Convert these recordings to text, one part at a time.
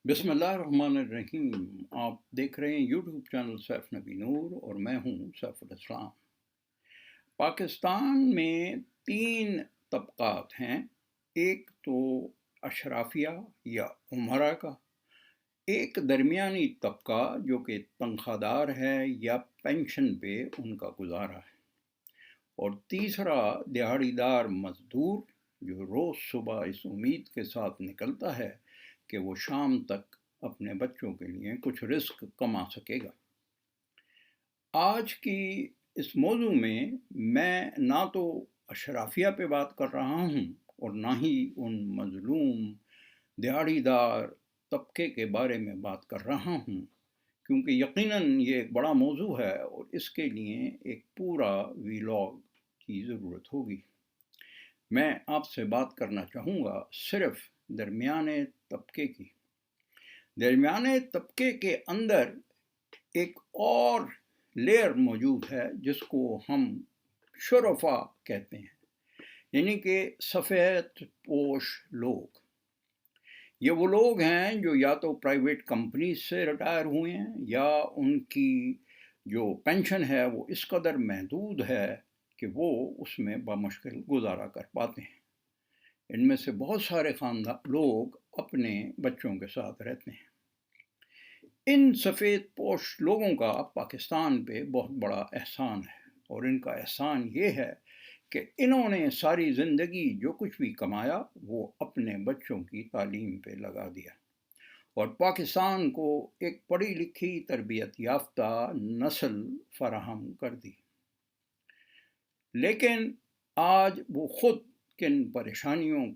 बिस्मिल्लाहिर्रहमानिर्रहीम। आप देख रहे हैं यूट्यूब चैनल सैफ नबी नूर और मैं हूं सैफुल इस्लाम। पाकिस्तान में तीन तबक़ात हैं। एक तो अशराफिया या उमरा का, एक दरमियानी तबका जो कि तनख्वाहदार है या पेंशन पे उनका गुजारा है, और तीसरा दिहाड़ीदार मजदूर जो रोज़ सुबह इस उम्मीद के साथ निकलता है कि वो शाम तक अपने बच्चों के लिए कुछ रिस्क कमा सकेगा। आज की इस मौजू में मैं ना तो अशराफिया पे बात कर रहा हूँ और ना ही उन मजलूम दिहाड़ीदार तबके के बारे में बात कर रहा हूँ, क्योंकि यकीनन ये एक बड़ा मौजू है और इसके लिए एक पूरा वीलॉग की ज़रूरत होगी। मैं आपसे बात करना चाहूँगा सिर्फ दरमियाने तबके की। दरमियाने तबके के अंदर एक और लेयर मौजूद है जिसको हम शुरफा कहते हैं, यानी कि सफ़ेद पोश लोग। ये वो लोग हैं जो या तो प्राइवेट कंपनी से रिटायर हुए हैं या उनकी जो पेंशन है वो इस कदर महदूद है कि वो उसमें बामुश्किल गुजारा कर पाते हैं। इनमें से बहुत सारे ख़ानदान लोग अपने बच्चों के साथ रहते हैं। इन सफ़ेद पोश लोगों का पाकिस्तान पे बहुत बड़ा एहसान है, और इनका एहसान ये है कि इन्होंने सारी ज़िंदगी जो कुछ भी कमाया वो अपने बच्चों की तालीम पे लगा दिया और पाकिस्तान को एक पढ़ी लिखी तरबियत याफ्ता नस्ल फराहम कर दी। लेकिन आज वो ख़ुद किन परेशानियों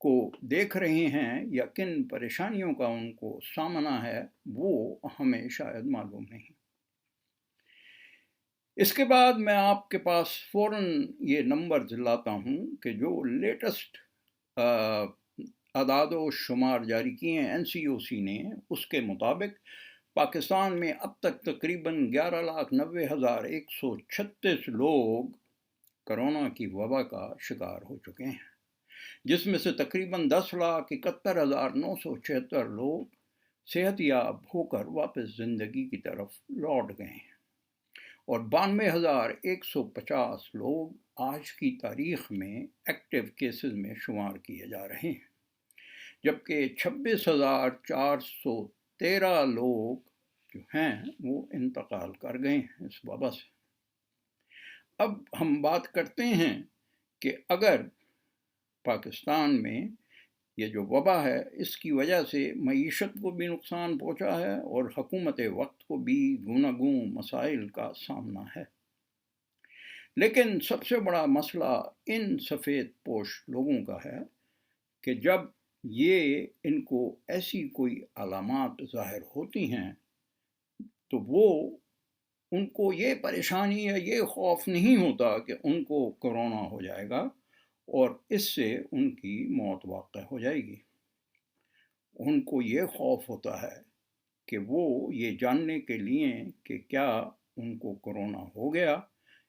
को देख रहे हैं या किन परेशानियों का उनको सामना है वो हमें शायद मालूम नहीं। इसके बाद मैं आपके पास फ़ौरन ये नंबर दिलाता हूँ कि जो लेटेस्ट अदाद शुमार जारी किए हैं NCOC ने, उसके मुताबिक पाकिस्तान में अब तक तकरीबन 11,90,136 लोग कोरोना की वबा का शिकार हो चुके हैं, जिसमें से तकरीबन 10,71,976 लोग सेहतयाब होकर वापस ज़िंदगी की तरफ लौट गए हैं और 92,150 लोग आज की तारीख में एक्टिव केसेस में शुमार किए जा रहे हैं, जबकि 26,413 लोग जो हैं वो इंतकाल कर गए हैं इस वबा से। अब हम बात करते हैं कि अगर पाकिस्तान में ये जो वबा है इसकी वजह से मईशत को भी नुकसान पहुंचा है और हुकूमत वक्त को भी गुनागूं मसाइल का सामना है, लेकिन सबसे बड़ा मसला इन सफ़ेद पोश लोगों का है कि जब ये इनको ऐसी कोई अलामात ज़ाहिर होती हैं तो वो उनको ये परेशानी या ये खौफ नहीं होता कि उनको कोरोना हो जाएगा और इससे उनकी मौत वाक़ई हो जाएगी। उनको ये खौफ होता है कि वो ये जानने के लिए कि क्या उनको कोरोना हो गया,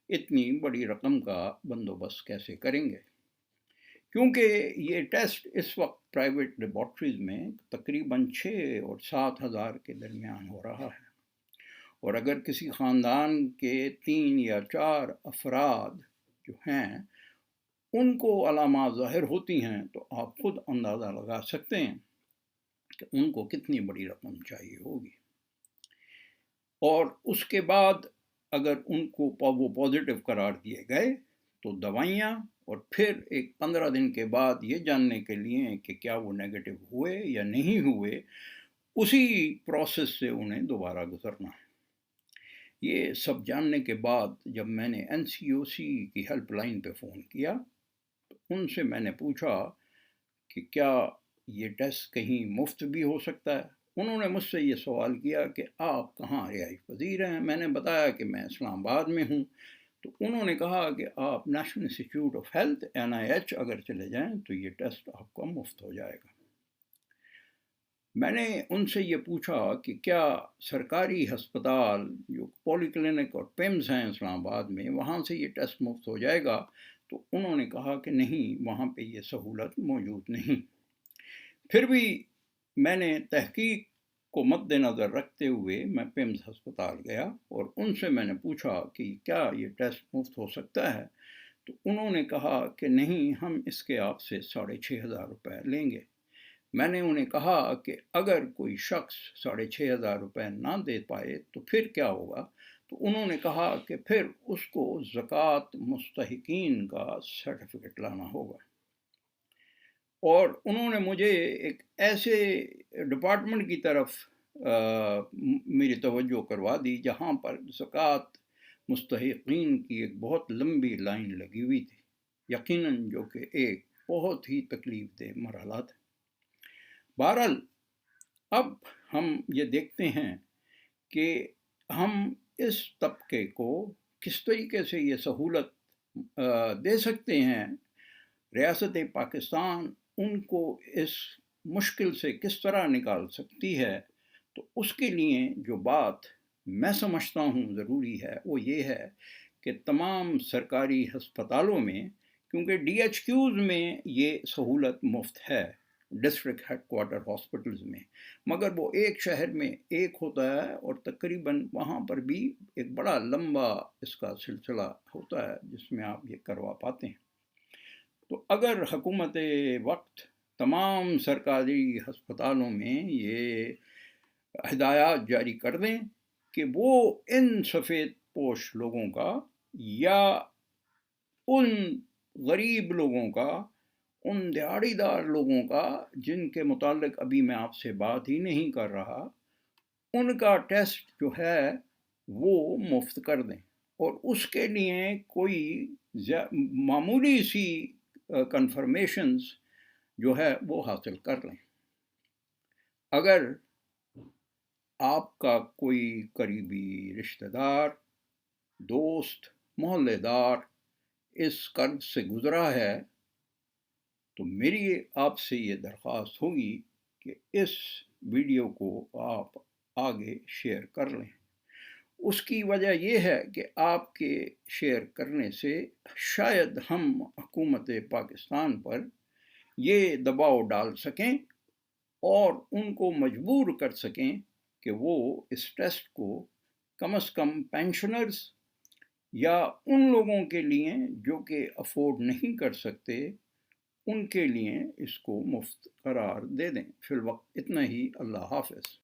इतनी बड़ी रकम का बंदोबस्त कैसे करेंगे, क्योंकि ये टेस्ट इस वक्त प्राइवेट लेबॉर्ट्रीज़ में तकरीबन 6 और 7 हज़ार के दरमियान हो रहा है, और अगर किसी ख़ानदान के 3 या 4 अफराद जो हैं उनको अलामात ज़ाहिर होती हैं तो आप खुद अंदाज़ा लगा सकते हैं कि उनको कितनी बड़ी रकम चाहिए होगी। और उसके बाद अगर उनको वो पॉजिटिव करार दिए गए तो दवाइयाँ, और फिर एक 15 दिन के बाद ये जानने के लिए कि क्या वो नेगेटिव हुए या नहीं हुए, उसी प्रोसेस से उन्हें दोबारा गुजरना है। ये सब जानने के बाद जब मैंने NCOC की हेल्पलाइन पे फ़ोन किया तो उनसे मैंने पूछा कि क्या ये टेस्ट कहीं मुफ्त भी हो सकता है। उन्होंने मुझसे ये सवाल किया कि आप कहाँ रिहाइश पजीर हैं। मैंने बताया कि मैं इस्लामाबाद में हूँ, तो उन्होंने कहा कि आप national institute of health NIH अगर चले जाएं तो ये टेस्ट आपका मुफ्त हो जाएगा। मैंने उनसे ये पूछा कि क्या सरकारी हस्पताल जो पॉलीक्लिनिक और पिम्स हैं इस्लामाबाद में, वहाँ से ये टेस्ट मुफ्त हो जाएगा, तो उन्होंने कहा कि नहीं, वहाँ पे ये सहूलत मौजूद नहीं। फिर भी میں نے تحقیق کو مد نظر رکھتے ہوئے میں پیمز ہسپتال گیا اور ان سے میں نے پوچھا کہ کیا یہ ٹیسٹ مفت ہو سکتا ہے، تو انہوں نے کہا کہ نہیں، ہم اس کے آپ سے 6,500 روپے لیں گے۔ میں نے انہیں کہا کہ اگر کوئی شخص 6,500 روپے نہ دے پائے تو پھر کیا ہوگا؟ تو انہوں نے کہا کہ پھر اس کو زکوٰۃ مستحقین کا سرٹیفکیٹ لانا ہوگا، اور انہوں نے مجھے ایک ایسے ڈپارٹمنٹ کی طرف میری توجہ کروا دی جہاں پر زکوٰۃ مستحقین کی ایک بہت لمبی لائن لگی ہوئی تھی، یقیناً جو کہ ایک بہت ہی تکلیف دہ مرحلہ تھا۔ بہرحال اب ہم یہ دیکھتے ہیں کہ ہم اس طبقے کو کس طریقے سے یہ سہولت دے سکتے ہیں، ریاست پاکستان ان کو اس مشکل سے کس طرح نکال سکتی ہے۔ تو اس کے لیے جو بات میں سمجھتا ہوں ضروری ہے وہ یہ ہے کہ تمام سرکاری ہسپتالوں میں، کیونکہ ڈی ایچ کیوز میں یہ سہولت مفت ہے، ڈسٹرکٹ ہیڈ کوارٹر ہاسپٹلز میں، مگر وہ ایک شہر میں ایک ہوتا ہے اور تقریباً وہاں پر بھی ایک بڑا لمبا اس کا سلسلہ ہوتا ہے جس میں آپ یہ کروا پاتے ہیں۔ تو اگر حکومت وقت تمام سرکاری ہسپتالوں میں یہ ہدایات جاری کر دیں کہ وہ ان سفید پوش لوگوں کا یا ان غریب لوگوں کا، ان دیہڑی دار لوگوں کا جن کے متعلق ابھی میں آپ سے بات ہی نہیں کر رہا، ان کا ٹیسٹ جو ہے وہ مفت کر دیں، اور اس کے لیے کوئی معمولی سی کنفرمیشنز جو ہے وہ حاصل کر لیں۔ اگر آپ کا کوئی قریبی رشتہ دار، دوست، محلے دار اس قرض سے گزرا ہے تو میری آپ سے یہ درخواست ہوگی کہ اس ویڈیو کو آپ آگے شیئر کر لیں۔ اس کی وجہ یہ ہے کہ آپ کے شیئر کرنے سے شاید ہم حکومت پاکستان پر یہ دباؤ ڈال سکیں اور ان کو مجبور کر سکیں کہ وہ اس ٹیسٹ کو کم از کم پینشنرز یا ان لوگوں کے لیے جو کہ افورڈ نہیں کر سکتے، ان کے لیے اس کو مفت قرار دے دیں۔ فی الوقت اتنا ہی۔ اللہ حافظ۔